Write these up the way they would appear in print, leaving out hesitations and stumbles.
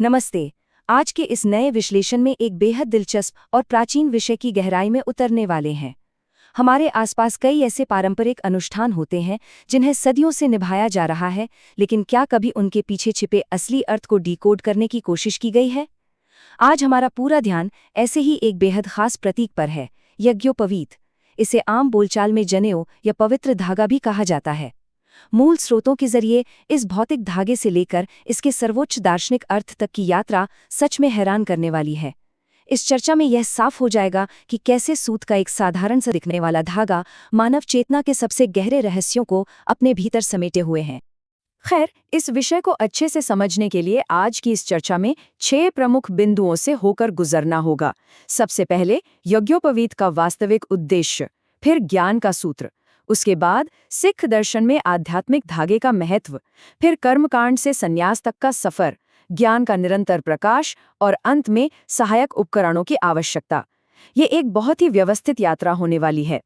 नमस्ते। आज के इस नए विश्लेषण में एक बेहद दिलचस्प और प्राचीन विषय की गहराई में उतरने वाले हैं। हमारे आसपास कई ऐसे पारंपरिक अनुष्ठान होते हैं जिन्हें सदियों से निभाया जा रहा है, लेकिन क्या कभी उनके पीछे छिपे असली अर्थ को डिकोड करने की कोशिश की गई है? आज हमारा पूरा ध्यान ऐसे ही एक बेहद खास प्रतीक पर है, यज्ञोपवीत। इसे आम बोलचाल में जनेऊ या पवित्र धागा भी कहा जाता है। मूल स्रोतों के जरिए इस भौतिक धागे से लेकर इसके सर्वोच्च दार्शनिक अर्थ तक की यात्रा सच में हैरान करने वाली है। इस चर्चा में यह साफ हो जाएगा कि कैसे सूत का एक साधारण सा दिखने वाला धागा मानव चेतना के सबसे गहरे रहस्यों को अपने भीतर समेटे हुए है। खैर, इस विषय को अच्छे से समझने के लिए आज की इस चर्चा में 6 प्रमुख बिंदुओं से होकर गुजरना होगा। सबसे पहले यज्ञोपवीत का वास्तविक उद्देश्य, फिर ज्ञान का सूत्र, उसके बाद सिख दर्शन में आध्यात्मिक धागे का महत्व, फिर कर्मकांड से संन्यास तक का सफर, ज्ञान का निरंतर प्रकाश और अंत में सहायक उपकरणों की आवश्यकता। ये एक बहुत ही व्यवस्थित यात्रा होने वाली है।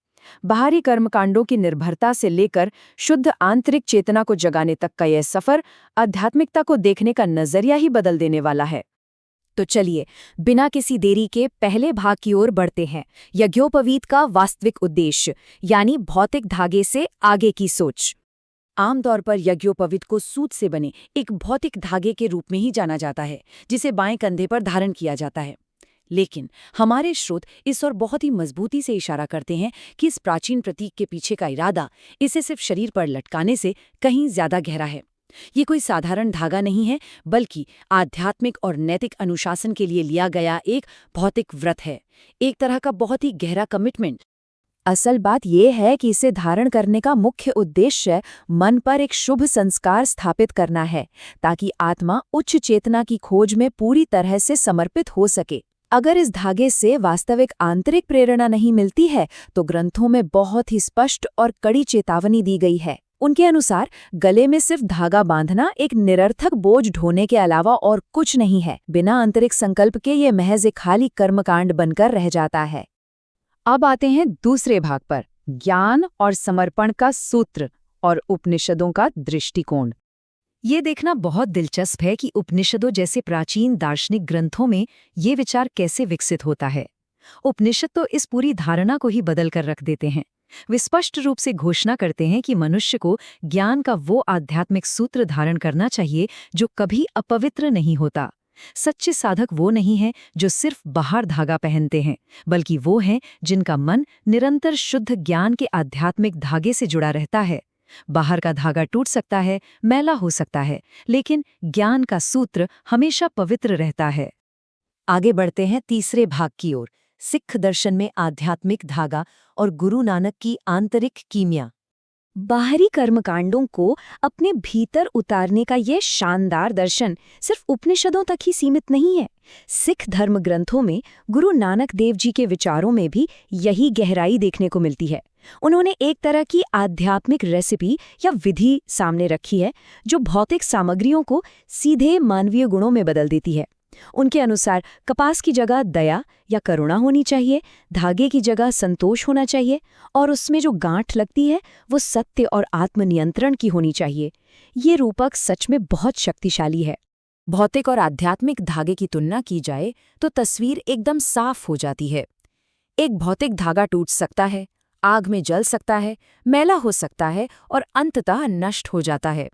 बाहरी कर्मकांडों की निर्भरता से लेकर शुद्ध आंतरिक चेतना को जगाने तक का यह सफर आध्यात्मिकता को देखने का नजरिया ही बदल देने वाला है। तो चलिए, बिना किसी देरी के पहले भाग की ओर बढ़ते हैं। यज्ञोपवीत का वास्तविक उद्देश्य, यानी भौतिक धागे से आगे की सोच। आमतौर पर यज्ञोपवीत को सूत से बने एक भौतिक धागे के रूप में ही जाना जाता है, जिसे बाएं कंधे पर धारण किया जाता है। लेकिन हमारे स्रोत इस ओर बहुत ही मजबूती से इशारा करते हैं कि इस प्राचीन प्रतीक के पीछे का इरादा इसे सिर्फ शरीर पर लटकाने से कहीं ज्यादा गहरा है। ये कोई साधारण धागा नहीं है, बल्कि आध्यात्मिक और नैतिक अनुशासन के लिए लिया गया एक भौतिक व्रत है, एक तरह का बहुत ही गहरा कमिटमेंट। असल बात यह है कि इसे धारण करने का मुख्य उद्देश्य मन पर एक शुभ संस्कार स्थापित करना है, ताकि आत्मा उच्च चेतना की खोज में पूरी तरह से समर्पित हो सके। अगर इस धागे से वास्तविक आंतरिक प्रेरणा नहीं मिलती है, तो ग्रंथों में बहुत ही स्पष्ट और कड़ी चेतावनी दी गई है। उनके अनुसार गले में सिर्फ धागा बांधना एक निरर्थक बोझ ढोने के अलावा और कुछ नहीं है। बिना आंतरिक संकल्प के ये महज एक खाली कर्मकांड बनकर रह जाता है। अब आते हैं दूसरे भाग पर, ज्ञान और समर्पण का सूत्र और उपनिषदों का दृष्टिकोण। ये देखना बहुत दिलचस्प है कि उपनिषदों जैसे प्राचीन दार्शनिक ग्रंथों में ये विचार कैसे विकसित होता है। उपनिषद तो इस पूरी धारणा को ही बदल कर रख देते हैं। वे स्पष्ट रूप से घोषणा करते हैं कि मनुष्य को ज्ञान का वो आध्यात्मिक सूत्र धारण करना चाहिए जो कभी अपवित्र नहीं होता। सच्चे साधक वो नहीं हैं जो सिर्फ बाहर धागा पहनते हैं, बल्कि वो हैं जिनका मन निरंतर शुद्ध ज्ञान के आध्यात्मिक धागे से जुड़ा रहता है। बाहर का धागा टूट सकता है, मैला हो सकता है, लेकिन ज्ञान का सूत्र हमेशा पवित्र रहता है। आगे बढ़ते हैं तीसरे भाग की ओर, सिख दर्शन में आध्यात्मिक धागा और गुरु नानक की आंतरिक कीमिया। बाहरी कर्मकांडों को अपने भीतर उतारने का यह शानदार दर्शन सिर्फ उपनिषदों तक ही सीमित नहीं है। सिख धर्म ग्रंथों में गुरु नानक देव जी के विचारों में भी यही गहराई देखने को मिलती है। उन्होंने एक तरह की आध्यात्मिक रेसिपी या विधि सामने रखी है जो भौतिक सामग्रियों को सीधे मानवीय गुणों में बदल देती है। उनके अनुसार कपास की जगह दया या करुणा होनी चाहिए, धागे की जगह संतोष होना चाहिए, और उसमें जो गांठ लगती है वो सत्य और आत्मनियंत्रण की होनी चाहिए। ये रूपक सच में बहुत शक्तिशाली है। भौतिक और आध्यात्मिक धागे की तुलना की जाए तो तस्वीर एकदम साफ हो जाती है। एक भौतिक धागा टूट सकता है, आग में जल सकता है, मैला हो सकता है और अंततः नष्ट हो जाता है।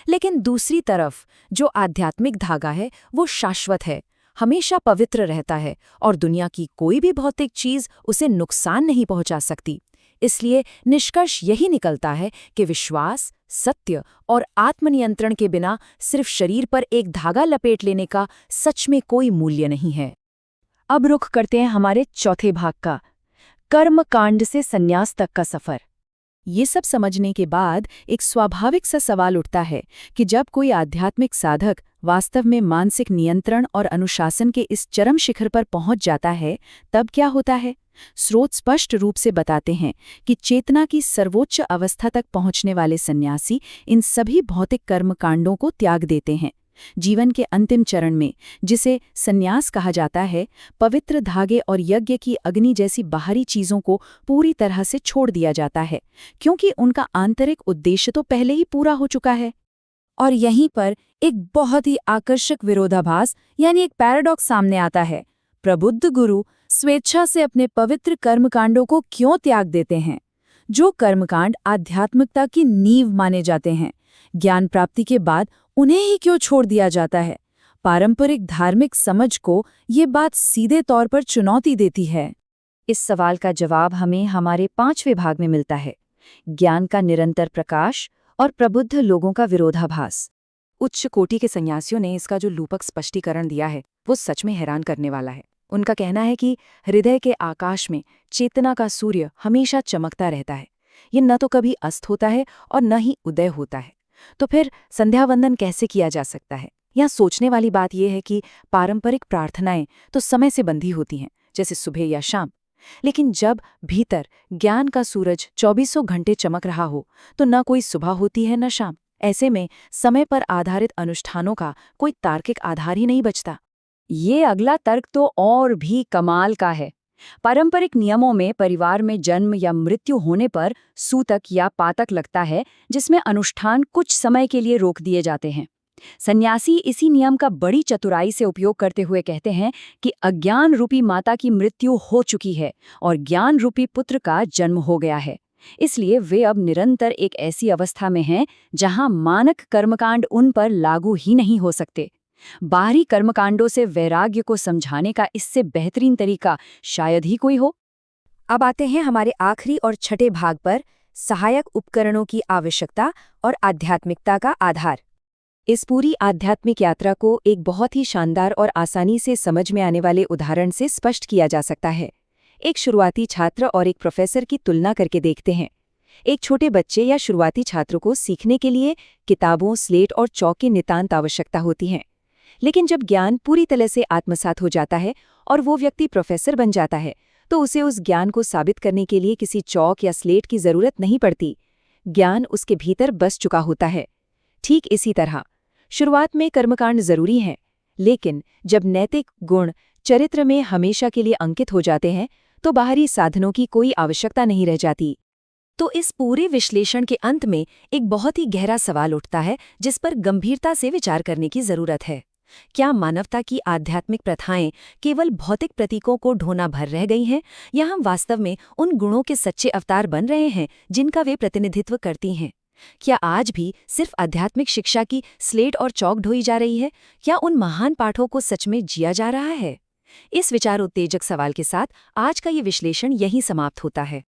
लेकिन दूसरी तरफ जो आध्यात्मिक धागा है वो शाश्वत है, हमेशा पवित्र रहता है और दुनिया की कोई भी भौतिक चीज उसे नुकसान नहीं पहुंचा सकती। इसलिए निष्कर्ष यही निकलता है कि विश्वास, सत्य और आत्मनियंत्रण के बिना सिर्फ शरीर पर एक धागा लपेट लेने का सच में कोई मूल्य नहीं है। अब रुख करते हैं हमारे चौथे भाग का, कर्मकांड से संन्यास तक का सफर। ये सब समझने के बाद एक स्वाभाविक सा सवाल उठता है कि जब कोई आध्यात्मिक साधक वास्तव में मानसिक नियंत्रण और अनुशासन के इस चरम शिखर पर पहुंच जाता है, तब क्या होता है? स्रोत स्पष्ट रूप से बताते हैं कि चेतना की सर्वोच्च अवस्था तक पहुंचने वाले सन्यासी इन सभी भौतिक कर्मकांडों को त्याग देते हैं। जीवन के अंतिम चरण में, जिसे संन्यास कहा जाता है, पवित्र धागे और यज्ञ की अग्नि जैसी बाहरी चीजों को पूरी तरह से छोड़ दिया जाता है, क्योंकि उनका आंतरिक उद्देश्य तो पहले ही पूरा हो चुका है। और यहीं पर एक बहुत ही आकर्षक विरोधाभास यानी एक पैराडॉक्स सामने आता है। प्रबुद्ध गुरु स्वेच्छा से अपने पवित्र कर्मकांडों को क्यों त्याग देते हैं? जो कर्मकांड आध्यात्मिकता की नींव माने जाते हैं, ज्ञान प्राप्ति के बाद उन्हें ही क्यों छोड़ दिया जाता है? पारंपरिक धार्मिक समझ को ये बात सीधे तौर पर चुनौती देती है। इस सवाल का जवाब हमें हमारे 5वें भाग में मिलता है, ज्ञान का निरंतर प्रकाश और प्रबुद्ध लोगों का विरोधाभास। उच्च कोटि के सन्यासियों ने इसका जो लूपक स्पष्टीकरण दिया है वो सच में हैरान करने वाला है। उनका कहना है कि हृदय के आकाश में चेतना का सूर्य हमेशा चमकता रहता है। ये न तो कभी अस्त होता है और न ही उदय होता है। तो फिर संध्या वंदन कैसे किया जा सकता है? यहाँ सोचने वाली बात यह है कि पारंपरिक प्रार्थनाएं तो समय से बंधी होती हैं, जैसे सुबह या शाम। लेकिन जब भीतर ज्ञान का सूरज 24 घंटे चमक रहा हो तो न कोई सुबह होती है न शाम। ऐसे में समय पर आधारित अनुष्ठानों का कोई तार्किक आधार ही नहीं बचता। ये अगला तर्क तो और भी कमाल का है। पारंपरिक नियमों में परिवार में जन्म या मृत्यु होने पर सूतक या पातक लगता है, जिसमें अनुष्ठान कुछ समय के लिए रोक दिए जाते हैं। सन्यासी इसी नियम का बड़ी चतुराई से उपयोग करते हुए कहते हैं कि अज्ञान रूपी माता की मृत्यु हो चुकी है और ज्ञान रूपी पुत्र का जन्म हो गया है। इसलिए वे अब निरंतर एक ऐसी अवस्था में हैं जहां मानक कर्मकांड उन पर लागू ही नहीं हो सकते। बाहरी कर्मकांडों से वैराग्य को समझाने का इससे बेहतरीन तरीका शायद ही कोई हो। अब आते हैं हमारे आखिरी और छठे भाग पर, सहायक उपकरणों की आवश्यकता और आध्यात्मिकता का आधार। इस पूरी आध्यात्मिक यात्रा को एक बहुत ही शानदार और आसानी से समझ में आने वाले उदाहरण से स्पष्ट किया जा सकता है। एक शुरुआती छात्र और एक प्रोफेसर की तुलना करके देखते हैं। एक छोटे बच्चे या शुरुआती छात्र को सीखने के लिए किताबों, स्लेट और चौक की नितांत आवश्यकता होती है। लेकिन जब ज्ञान पूरी तरह से आत्मसात हो जाता है और वो व्यक्ति प्रोफेसर बन जाता है, तो उसे उस ज्ञान को साबित करने के लिए किसी चौक या स्लेट की जरूरत नहीं पड़ती। ज्ञान उसके भीतर बस चुका होता है। ठीक इसी तरह शुरुआत में कर्मकांड जरूरी हैं, लेकिन जब नैतिक गुण चरित्र में हमेशा के लिए अंकित हो जाते हैं तो बाहरी साधनों की कोई आवश्यकता नहीं रह जाती। तो इस पूरे विश्लेषण के अंत में एक बहुत ही गहरा सवाल उठता है, जिस पर गंभीरता से विचार करने की जरूरत है। क्या मानवता की आध्यात्मिक प्रथाएं केवल भौतिक प्रतीकों को ढोना भर रह गई हैं, या हम वास्तव में उन गुणों के सच्चे अवतार बन रहे हैं जिनका वे प्रतिनिधित्व करती हैं? क्या आज भी सिर्फ आध्यात्मिक शिक्षा की स्लेट और चौक ढोई जा रही है, या उन महान पाठों को सच में जिया जा रहा है? इस विचार उत्तेजक सवाल के साथ आज का ये विश्लेषण यहीं समाप्त होता है।